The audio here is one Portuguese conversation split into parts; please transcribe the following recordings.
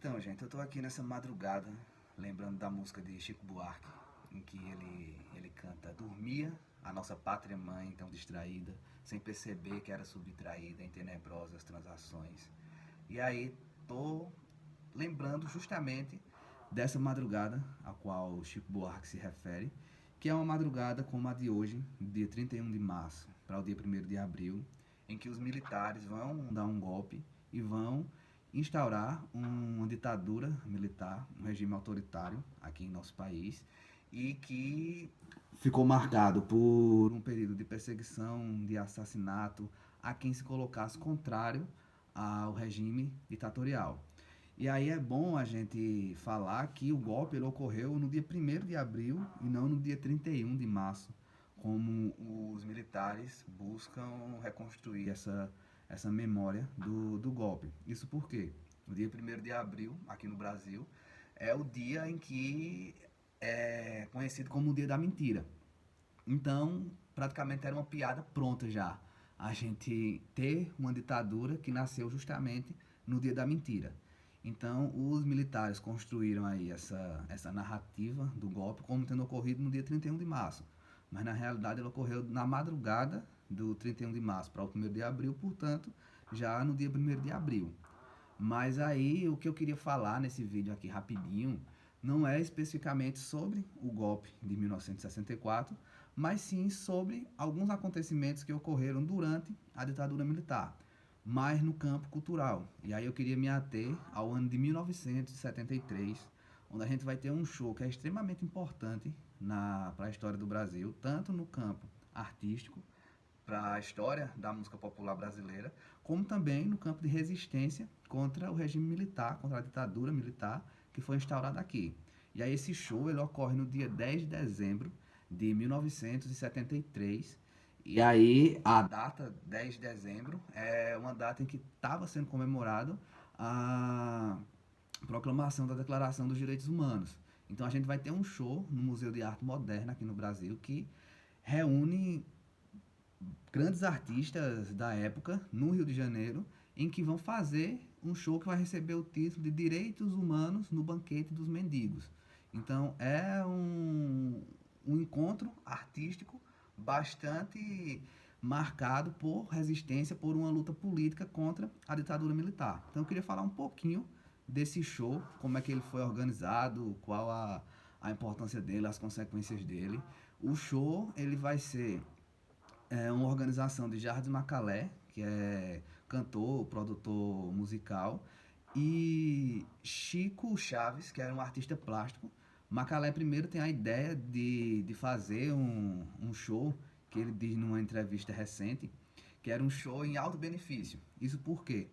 Então, gente, eu tô aqui nessa madrugada, lembrando da música de Chico Buarque, em que ele canta: dormia a nossa pátria mãe, tão distraída, sem perceber que era subtraída em tenebrosas transações. E aí, tô lembrando justamente dessa madrugada a qual Chico Buarque se refere, que é uma madrugada como a de hoje, dia 31 de março, para o dia 1º de abril, em que os militares vão dar um golpe e vão instaurar uma ditadura militar, um regime autoritário aqui em nosso país, e que ficou marcado por um período de perseguição, de assassinato a quem se colocasse contrário ao regime ditatorial. E aí é bom a gente falar que o golpe ele ocorreu no dia 1º de abril e não no dia 31 de março, como os militares buscam reconstruir essa memória do golpe. Isso porque o dia 1º de abril, aqui no Brasil, é o dia em que é conhecido como o dia da mentira. Então, praticamente era uma piada pronta já. A gente ter uma ditadura que nasceu justamente no dia da mentira. Então, os militares construíram aí essa narrativa do golpe como tendo ocorrido no dia 31 de março. Mas, na realidade, ela ocorreu na madrugada do 31 de março para o 1º de abril, portanto, já no dia 1º de abril. Mas aí, o que eu queria falar nesse vídeo aqui rapidinho, não é especificamente sobre o golpe de 1964, mas sim sobre alguns acontecimentos que ocorreram durante a ditadura militar, mas no campo cultural. E aí eu queria me ater ao ano de 1973, onde a gente vai ter um show que é extremamente importante para a história do Brasil, tanto no campo artístico, para a história da música popular brasileira, como também no campo de resistência contra o regime militar, contra a ditadura militar que foi instaurada aqui. E aí esse show ele ocorre no dia 10 de dezembro de 1973. E aí a data 10 de dezembro é uma data em que estava sendo comemorado a proclamação da Declaração dos Direitos Humanos. Então a gente vai ter um show no Museu de Arte Moderna aqui no Brasil que reúne grandes artistas da época no Rio de Janeiro, em que vão fazer um show que vai receber o título de Direitos Humanos no Banquete dos Mendigos. Então é um encontro artístico bastante marcado por resistência, por uma luta política contra a ditadura militar. Então eu queria falar um pouquinho desse show, como é que ele foi organizado, qual a importância dele, as consequências dele. O show ele vai ser uma organização de Jardim Macalé, que é cantor, produtor musical, e Chico Chaves, que era um artista plástico. Macalé primeiro tem a ideia de fazer um show, que ele diz numa entrevista recente, que era um show em alto benefício. Isso porque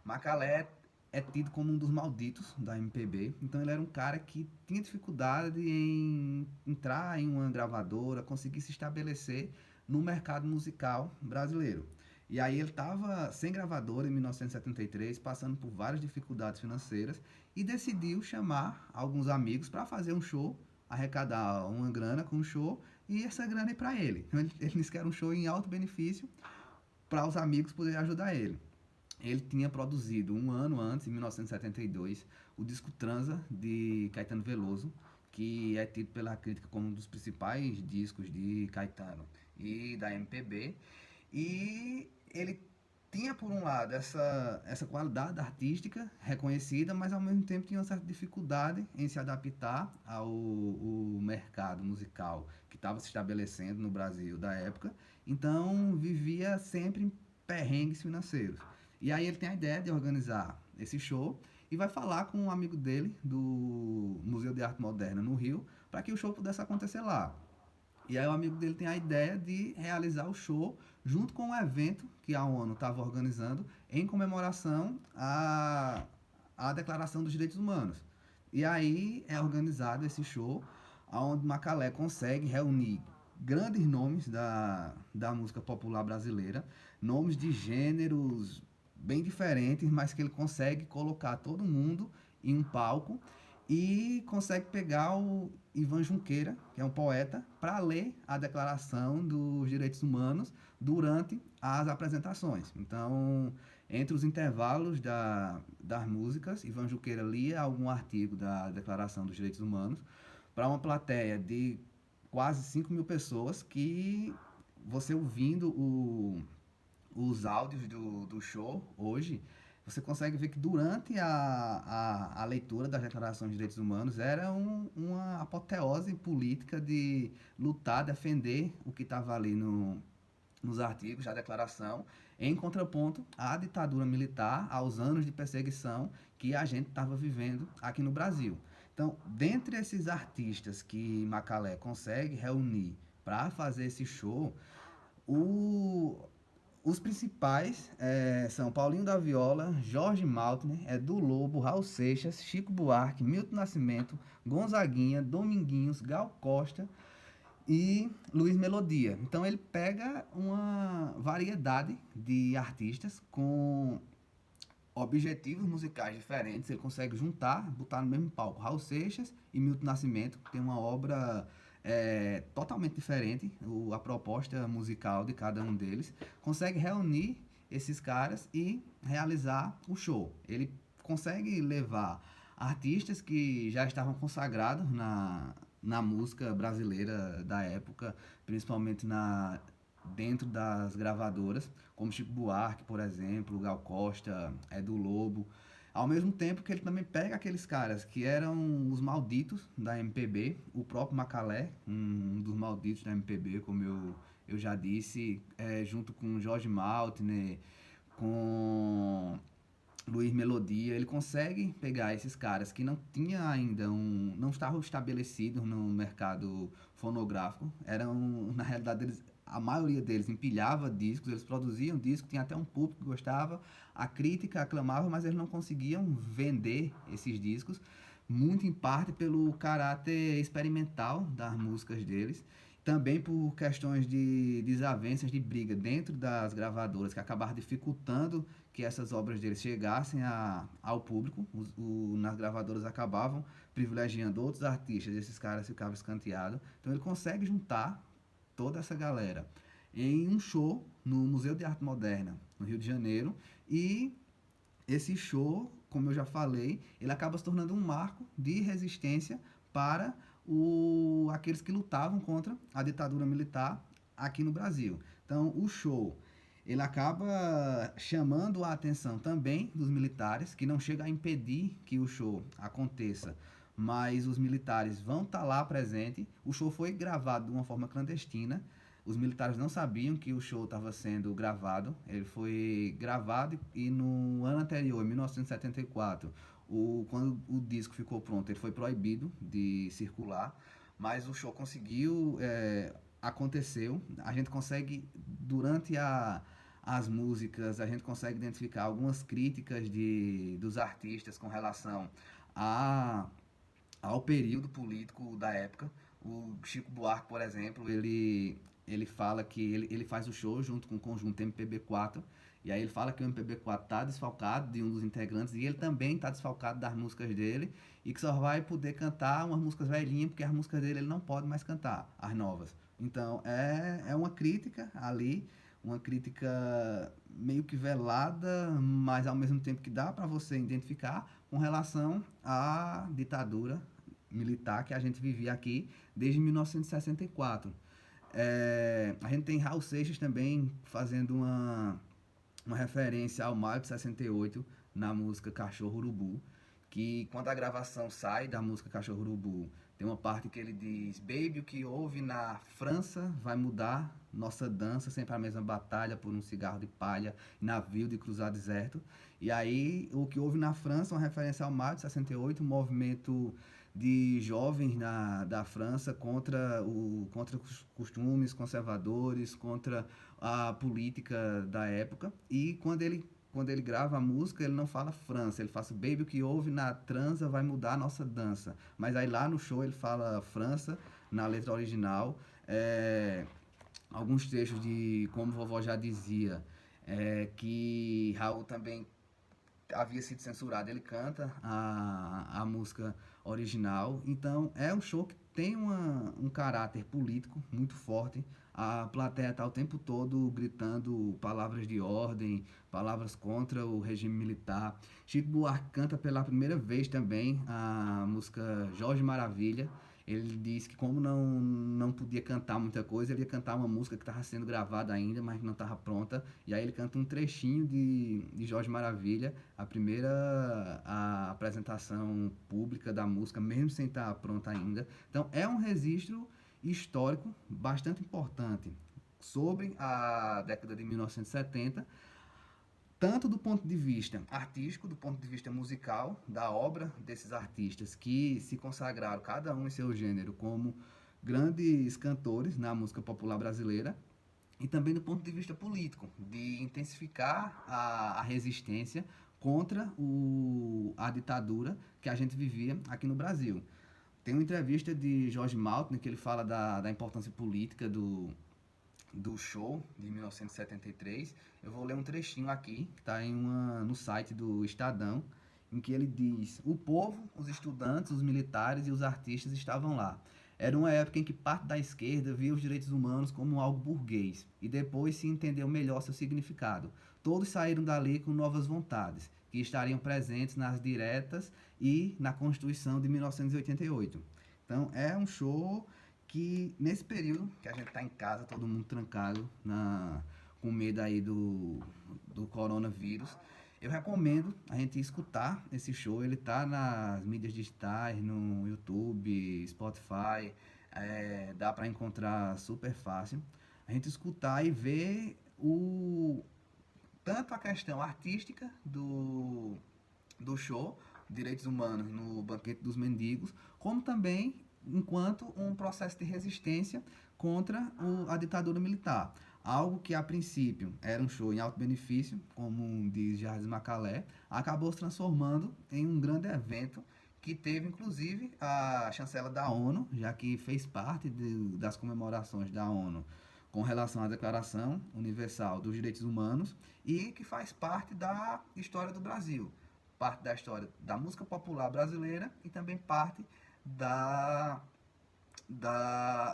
Macalé é tido como um dos malditos da MPB, então ele era um cara que tinha dificuldade em entrar em uma gravadora, conseguir se estabelecer no mercado musical brasileiro. E aí ele estava sem gravadora em 1973, passando por várias dificuldades financeiras e decidiu chamar alguns amigos para fazer um show, arrecadar uma grana com o show e essa grana ir para ele. Então ele disse que era um show em alto benefício para os amigos poderem ajudar ele. Ele tinha produzido um ano antes, em 1972, o disco Transa de Caetano Veloso, que é tido pela crítica como um dos principais discos de Caetano e da MPB. E ele tinha, por um lado, essa qualidade artística reconhecida, mas ao mesmo tempo tinha uma certa dificuldade em se adaptar ao mercado musical que estava se estabelecendo no Brasil da época. Então vivia sempre em perrengues financeiros. E aí ele tem a ideia de organizar esse show e vai falar com um amigo dele do Museu de Arte Moderna no Rio para que o show pudesse acontecer lá. E aí o amigo dele tem a ideia de realizar o show junto com um evento que a ONU estava organizando em comemoração à Declaração dos Direitos Humanos. E aí é organizado esse show, onde Macalé consegue reunir grandes nomes da música popular brasileira, nomes de gêneros bem diferentes, mas que ele consegue colocar todo mundo em um palco e consegue pegar o Ivan Junqueira, que é um poeta, para ler a Declaração dos Direitos Humanos durante as apresentações. Então, Entre os intervalos das músicas, Ivan Juqueira lia algum artigo da Declaração dos Direitos Humanos para uma plateia de quase 5 mil pessoas que você ouvindo os áudios do show hoje, você consegue ver que durante a leitura das declarações de direitos humanos era uma apoteose política de lutar, defender o que estava ali nos artigos da declaração, em contraponto à ditadura militar, aos anos de perseguição que a gente estava vivendo aqui no Brasil. Então, dentre esses artistas que Macalé consegue reunir para fazer esse show, o, os principais são Paulinho da Viola, Jorge Maltner, Edu Lobo, Raul Seixas, Chico Buarque, Milton Nascimento, Gonzaguinha, Dominguinhos, Gal Costa e Luiz Melodia. Então ele pega uma variedade de artistas com objetivos musicais diferentes, ele consegue juntar, botar no mesmo palco Raul Seixas e Milton Nascimento, que tem uma obra totalmente diferente, a proposta musical de cada um deles, consegue reunir esses caras e realizar o show. Ele consegue levar artistas que já estavam consagrados na música brasileira da época, principalmente dentro das gravadoras, como Chico Buarque, por exemplo, Gal Costa, Edu Lobo, ao mesmo tempo que ele também pega aqueles caras que eram os malditos da MPB, o próprio Macalé, um dos malditos da MPB, como eu já disse, junto com Jorge Maltner, com Luiz Melodia, ele consegue pegar esses caras que não tinha ainda não estavam estabelecidos no mercado fonográfico, eram, na realidade, a maioria deles empilhava discos, eles produziam discos, tinha até um público que gostava, a crítica aclamava, mas eles não conseguiam vender esses discos, muito em parte pelo caráter experimental das músicas deles, também por questões de desavenças, de briga dentro das gravadoras, que acabaram dificultando que essas obras deles chegassem ao público. Nas gravadoras acabavam privilegiando outros artistas, esses caras ficavam escanteados. Então ele consegue juntar toda essa galera em um show no Museu de Arte Moderna, no Rio de Janeiro, e esse show, como eu já falei, ele acaba se tornando um marco de resistência para aqueles que lutavam contra a ditadura militar aqui no Brasil. Então, o show, ele acaba chamando a atenção também dos militares, que não chega a impedir que o show aconteça, mas os militares vão estar lá presentes. O show foi gravado de uma forma clandestina, os militares não sabiam que o show estava sendo gravado, ele foi gravado e no ano anterior, em 1974, quando o disco ficou pronto, ele foi proibido de circular, mas o show conseguiu, aconteceu, a gente consegue, durante as músicas, a gente consegue identificar algumas críticas dos artistas com relação ao período político da época. O Chico Buarque, por exemplo, ele fala que ele faz o show junto com o conjunto MPB4, e aí ele fala que o MPB4 está desfalcado de um dos integrantes, e ele também está desfalcado das músicas dele, e que só vai poder cantar umas músicas velhinhas, porque as músicas dele ele não pode mais cantar, as novas. Então, é uma crítica ali, uma crítica meio que velada, mas ao mesmo tempo que dá para você identificar com relação à ditadura militar que a gente vivia aqui desde 1964. A gente tem Raul Seixas também fazendo uma referência ao maio de 68 na música Cachorro Urubu, que quando a gravação sai da música Cachorro Urubu, tem uma parte que ele diz: Baby, o que houve na França vai mudar nossa dança, sempre a mesma batalha por um cigarro de palha, navio de cruzar deserto. E aí, o que houve na França, uma referência ao maio de 68, um movimento de jovens da França contra os costumes conservadores, contra a política da época. E quando ele grava a música, ele não fala França, ele fala Baby, o que houve na transa vai mudar a nossa dança. Mas aí lá no show ele fala França, na letra original. Alguns trechos de Como Vovó Já Dizia, que Raul também havia sido censurado, ele canta a música original. Então é um show que tem um caráter político muito forte. A plateia está o tempo todo gritando palavras de ordem, palavras contra o regime militar. Chico Buarque canta pela primeira vez também a música Jorge Maravilha. Ele disse que como não podia cantar muita coisa, ele ia cantar uma música que estava sendo gravada ainda, mas não estava pronta. E aí ele canta um trechinho de Jorge Maravilha, a apresentação pública da música, mesmo sem estar pronta ainda. Então é um registro histórico bastante importante sobre a década de 1970, tanto do ponto de vista artístico, do ponto de vista musical, da obra desses artistas que se consagraram, cada um em seu gênero, como grandes cantores na música popular brasileira, e também do ponto de vista político, de intensificar a resistência contra a ditadura que a gente vivia aqui no Brasil. Tem uma entrevista de Jorge Maltner que ele fala da importância política do show de 1973. Eu vou ler um trechinho aqui, que está no site do Estadão, em que ele diz: o povo, os estudantes, os militares e os artistas estavam lá. Era uma época em que parte da esquerda via os direitos humanos como algo burguês, e depois se entendeu melhor seu significado. Todos saíram dali com novas vontades, que estariam presentes nas diretas e na Constituição de 1988. Então é um show que, nesse período que a gente está em casa, todo mundo trancado, com medo aí do coronavírus, eu recomendo a gente escutar esse show. Ele tá nas mídias digitais, no YouTube, Spotify, dá para encontrar super fácil. A gente escutar e ver tanto a questão artística do show, direitos humanos no Banquete dos Mendigos, como também enquanto um processo de resistência contra a ditadura militar. Algo que a princípio era um show em alto benefício, como diz Jardim Macalé, acabou se transformando em um grande evento que teve inclusive a chancela da ONU, já que fez parte das comemorações da ONU com relação à Declaração Universal dos Direitos Humanos, e que faz parte da história do Brasil, parte da história da música popular brasileira e também parte da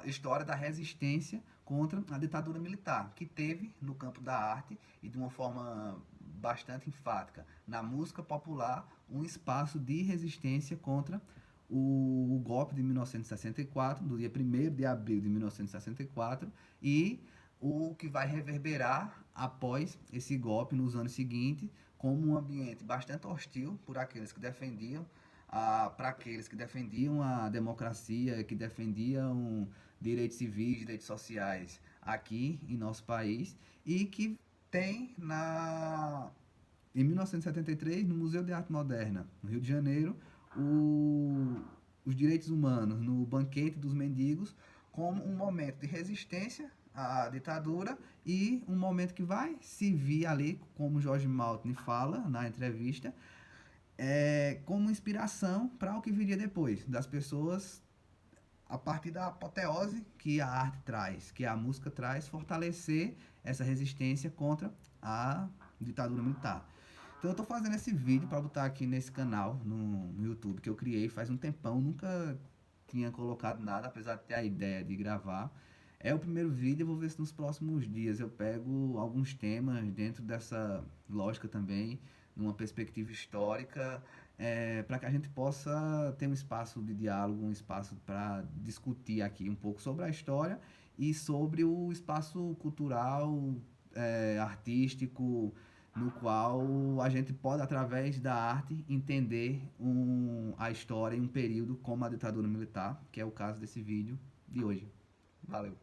história da resistência contra a ditadura militar, que teve no campo da arte e de uma forma bastante enfática na música popular um espaço de resistência contra o golpe de 1964, do dia 1º de abril de 1964, e o que vai reverberar após esse golpe nos anos seguintes, como um ambiente bastante hostil por aqueles que defendiam para aqueles que defendiam a democracia, que defendiam direitos civis, direitos sociais aqui em nosso país, e que tem em 1973, no Museu de Arte Moderna, no Rio de Janeiro, os direitos humanos no Banquete dos Mendigos, como um momento de resistência à ditadura e um momento que vai servir ali, como Jorge Maltner fala na entrevista, como inspiração para o que viria depois, das pessoas, a partir da apoteose que a arte traz, que a música traz, fortalecer essa resistência contra a ditadura militar. Então eu estou fazendo esse vídeo para botar aqui nesse canal, no YouTube, que eu criei faz um tempão, nunca tinha colocado nada, apesar de ter a ideia de gravar. É o primeiro vídeo, eu vou ver se nos próximos dias eu pego alguns temas dentro dessa lógica também, numa perspectiva histórica, para que a gente possa ter um espaço de diálogo, um espaço para discutir aqui um pouco sobre a história e sobre o espaço cultural, artístico, no qual a gente pode, através da arte, entender a história em um período como a ditadura militar, que é o caso desse vídeo de hoje. Valeu!